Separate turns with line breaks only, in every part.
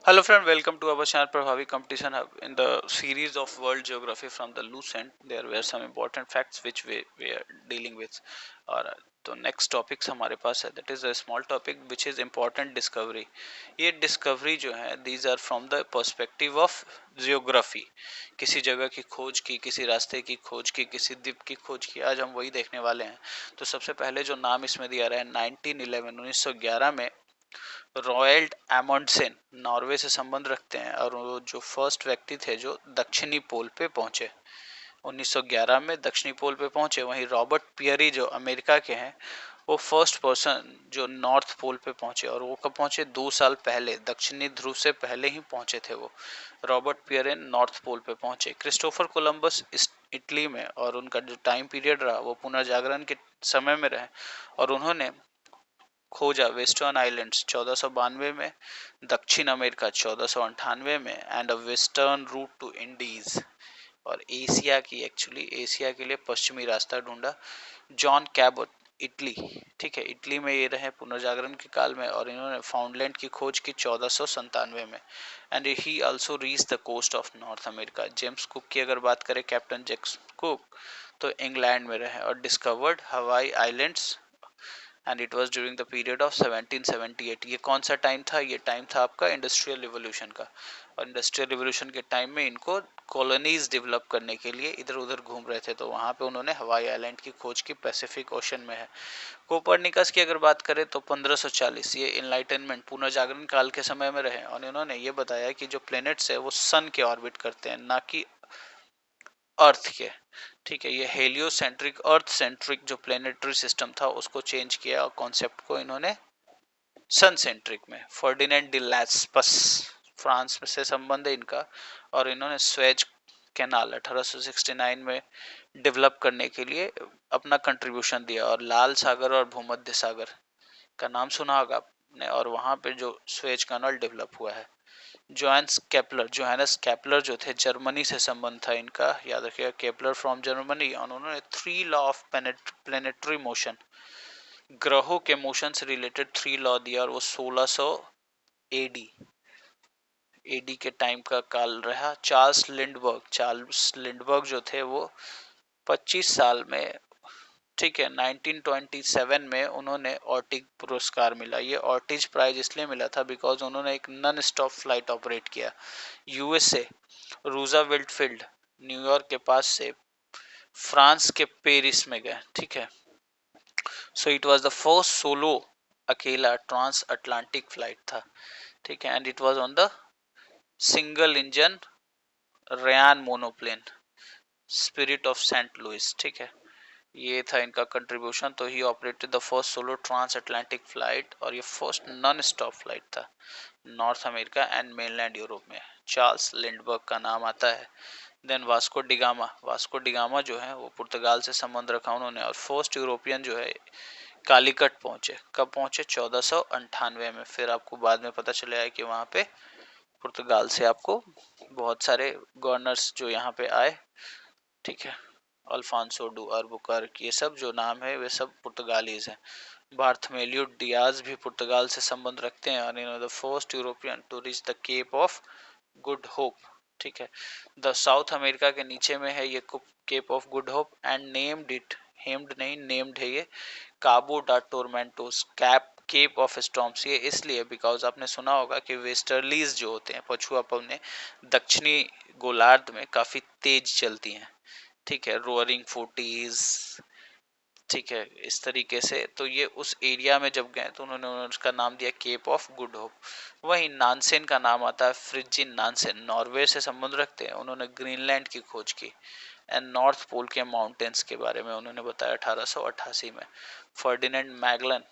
Hello friend, welcome to our channel Prabhavi Competition Hub. In the series of World Geography from the Lucent, there were some important facts which we are dealing with. और तो next topics हमारे पास है that is a small topic which is important discovery. ये discovery जो है these are from the perspective of geography. किसी जगह की खोज की, किसी रास्ते की खोज की, किसी द्वीप की खोज की, आज हम वही देखने वाले हैं. तो सबसे पहले जो नाम इसमें दिया रहा है 1911 में रॉयल्ड एमंडसेन नॉर्वे से संबंध रखते हैं और वो जो फर्स्ट व्यक्ति थे जो दक्षिणी पोल पे पहुंचे 1911 में दक्षिणी पोल पे पहुंचे. वहीं रॉबर्ट पियरी जो अमेरिका के हैं वो फर्स्ट पर्सन जो नॉर्थ पोल पे पहुंचे और वो कब पहुंचे 2 साल पहले, दक्षिणी ध्रुव से पहले ही पहुंचे थे वो. रॉबर्ट पियरे नॉर्थ पोल पे पहुंचे. क्रिस्टोफर कोलंबस इटली में और उनका जो टाइम पीरियड रहा वो पुनर्जागरण के समय में रहे और उन्होंने खोजा वेस्टर्न आइलैंड्स 1492 में, दक्षिण अमेरिका 1498 में and a western route to Indies. और एशिया की एक्चुअली एशिया के लिए पश्चिमी रास्ता ढूंढा. जॉन कैबट इटली, ठीक है, इटली में ये रहे पुनर्जागरण के काल में और इन्होंने फाउंडलैंड की खोज की 1497 में. And he also reach the coast of North America. James Cook की अगर बात करें, कैप्टन जेम्स कुक, तो इंग्लैंड में रहे और discovered Hawaii islands and it was during the period of 1778. ये कौन सा टाइम था? ये टाइम था आपका इंडस्ट्रियल रिवोल्यूशन का. और इंडस्ट्रियल रिवोल्यूशन के टाइम में इनको कॉलोनीज डेवलप करने के लिए इधर उधर घूम रहे थे, तो वहां पे उन्होंने हवाई आइलैंड की खोज की, पैसिफिक ओशन में है. कोपरनिकस की अगर बात करें तो 1540 ये इनलाइटनमेंट पुनर्जागरण काल के समय में रहे और इन्होंने ये बताया कि जो प्लैनेट्स है वो सन के ऑर्बिट करते हैं, ना कि अर्थ के. ठीक है, ये हेलियोसेंट्रिक अर्थ सेंट्रिक जो प्लेनेटरी सिस्टम था उसको चेंज किया और कॉन्सेप्ट को इन्होंने सन सेंट्रिक में. फर्डिनेंड डी लैस्पस, फ्रांस से संबंध है इनका और इन्होंने स्वेज कैनाल 1869 में डेवलप करने के लिए अपना कंट्रीब्यूशन दिया. और लाल सागर और भूमध्य सागर का नाम सुना होगा आपने, और वहां पे जो स्वेज कैनाल डेवलप हुआ है. जोहानस केपलर जो थे जर्मनी से संबंध था इनका, याद रखिएगा, केपलर फ्रॉम जर्मनी. उन्होंने 3 लॉ ऑफ प्लेनेटरी मोशन, ग्रहों के मोशन से रिलेटेड 3 लॉ दिया और वो 1600 एडी एडी के टाइम का काल रहा. चार्ल्स लिंडबर्ग जो थे वो 25 साल में, ठीक है, 1927 में उन्होंने ऑर्टिग पुरस्कार मिला. ये ऑर्टिज प्राइज इसलिए मिला था बिकॉज उन्होंने एक नॉन स्टॉप फ्लाइट ऑपरेट किया यूएसए रूजावेल्ट फील्ड न्यूयॉर्क के पास से फ्रांस के पेरिस में गए. ठीक है, so it was the first solo अकेला ट्रांस अटलांटिक फ्लाइट था. ठीक है, and it was on the single engine Ryan monoplane Spirit of Saint Louis. ठीक है, ये था इनका कंट्रीब्यूशन. तो he operated the first solo trans Atlantic flight और ये फर्स्ट नॉन स्टॉप फ्लाइट था North America and mainland Europe में. चार्ल्स लिंडबर्ग का नाम आता है. देन वास्को डिगामा जो है वो पुर्तगाल से संबंध रखा उन्होंने और फर्स्ट यूरोपियन जो है कालीकट पहुंचे. कब पहुंचे? 1498 में. फिर आपको बाद में पता चला है कि वहां पे पुर्तगाल से आपको बहुत सारे गवर्नर्स जो यहाँ पे आए. ठीक है, अल्फांसो डू अल्बुकर्क, ये सब जो नाम है वे सब पुर्तगालीज हैं. बार्थमेलियो डियाज भी पुर्तगाल से संबंध रखते हैं और in the first European to reach the Cape of Good Hope. ठीक है, द साउथ अमेरिका के नीचे में है ये Cape of Good Hope and named it, hemmed नहीं नेम्ड है ये, काबो डा टोरमेंटोस, केप ऑफ स्टॉर्म्स. ये इसलिए बिकॉज आपने सुना होगा कि वेस्टर्लीज जो होते हैं पछुआ पवने दक्षिणी गोलार्ध में काफी तेज चलती हैं. ठीक है, रोअरिंग फोर्टीज, ठीक है, इस तरीके से. तो ये उस एरिया में जब गए तो उन्होंने उसका नाम दिया केप ऑफ गुड होप. वहीं नानसेन का नाम आता है, फ्रिजिन नानसेन, नॉर्वे से संबंध रखते हैं. उन्होंने ग्रीनलैंड की खोज की एंड नॉर्थ पोल के माउंटेन्स के बारे में उन्होंने बताया 1888 में. फर्डिनेंड मैगलन,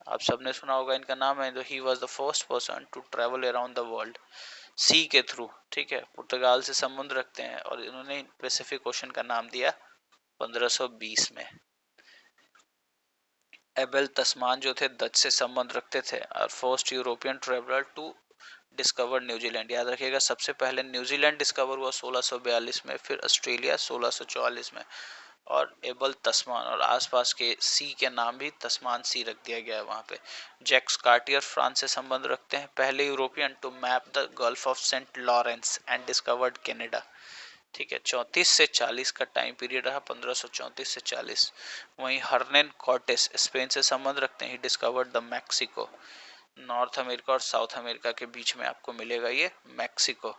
आप सबने सुना होगा इनका नाम है. He was the first person to travel around the world sea के थ्रू. ठीक है, पुर्तगाल से संबंध रखते हैं और इन्होंने पैसिफिक ओशन का नाम दिया 1520 में. एबेल तस्मान जो थे डच से संबंध रखते थे और first European traveller to discover New Zealand. याद रखिएगा, सबसे पहले न्यूजीलैंड डिस्कवर हुआ 1642 में, फिर ऑस्ट्रेलिया 1644 में. और एबल तस्मान, और आसपास के सी के नाम भी तस्मान सी रख दिया गया है वहां पे। जैक्स कार्टियर फ्रांस से संबंध रखते हैं, पहले European to map the Gulf of Saint Lawrence and discovered Canada. ठीक है, 34 से 40 का टाइम पीरियड रहा, 1534 से 40। वहीं हर्नेन कॉर्टेस स्पेन से संबंध रखते हैं, discovered the Mexico. North America और साउथ अमेरिका के बीच में आपको मिलेगा ये मैक्सिको।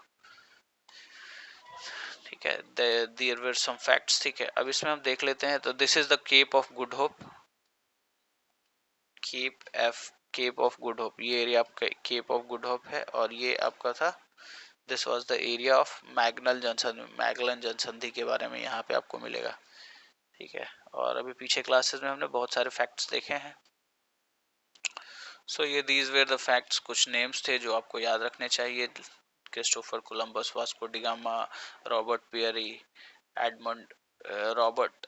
ठीक है, देयर वर सम फैक्ट्स। ठीक है, अब इसमें हम देख लेते हैं। तो this is the Cape of Good Hope, Cape of Good Hope, ये एरिया आपका केप ऑफ गुड होप है। और ये आपका था, this was the area of मैगनल जंक्शन, मैगलन जनसंधि के बारे में यहाँ पे आपको मिलेगा। ठीक है, और अभी पीछे क्लासेस में हमने बहुत सारे फैक्ट्स देखे हैं। सो ये दीज वेर द फैक्ट्स, कुछ नेम्स थे जो आपको याद रखने चाहिए। Christopher Columbus, Vasco da Gama, Robert Peary, Edmund Robert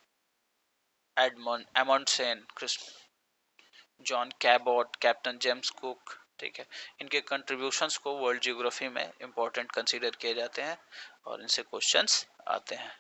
Amundsen, John Cabot, Captain James Cook. ठीक है, इनके कंट्रीब्यूशंस को वर्ल्ड जियोग्राफी में इंपॉर्टेंट कंसीडर किए जाते हैं और इनसे क्वेश्चंस आते हैं।